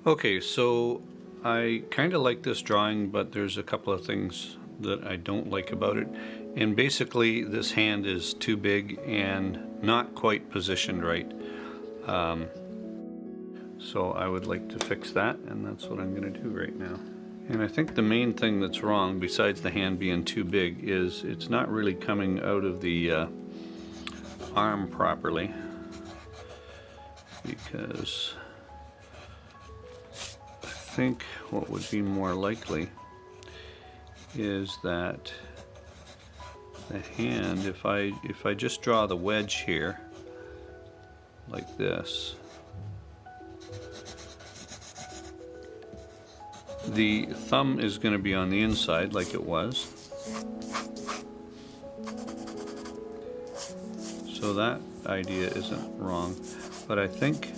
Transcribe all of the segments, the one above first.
Okay, so I kind of like this drawing, but there's a couple of things that I don't like about it. And basically this hand is too big and not quite positioned right. So I would like to fix that, and that's what I'm going to do right now. And I think the main thing that's wrong, besides the hand being too big, is it's not really coming out of the arm properly, because I think what would be more likely is that the hand, if I just draw the wedge here like this, the thumb is going to be on the inside like it was. So that idea isn't wrong, but I think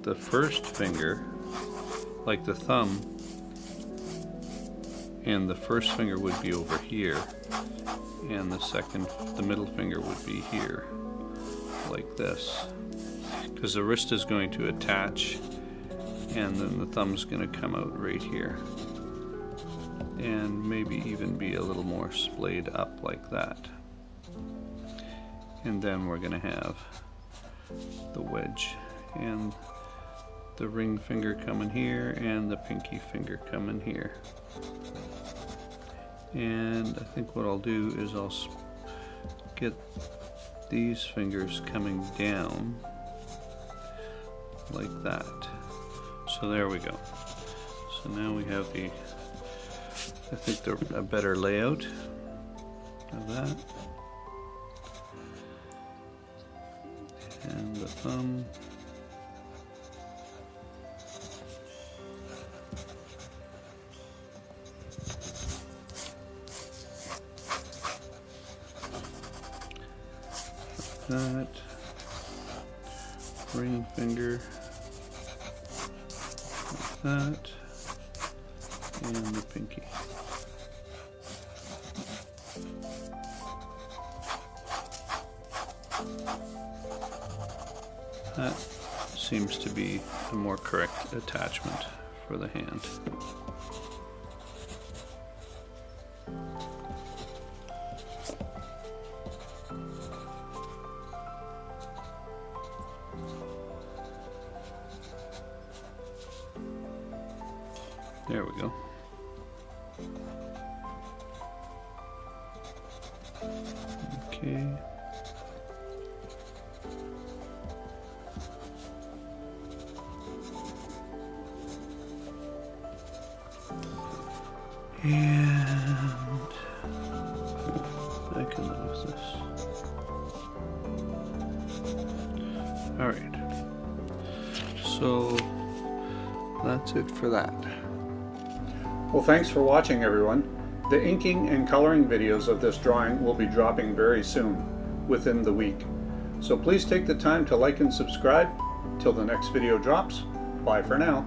the first finger, like the thumb, and the first finger would be over here, and the middle finger would be here, like this. Because the wrist is going to attach, and then the thumb's going to come out right here, and maybe even be a little more splayed up like that. And then we're going to have the wedge and the ring finger coming here and the pinky finger coming here. And I think what I'll do is I'll get these fingers coming down like that. So there we go. So now we have a better layout of that. And the thumb. Like that. Ring finger. That, and the pinky. That seems to be a more correct attachment for the hand. There we go. Okay. And I can live with this. All right. So that's it for that. Well, thanks for watching, everyone. The inking and coloring videos of this drawing will be dropping very soon, within the week. So please take the time to like and subscribe. Till the next video drops, bye for now.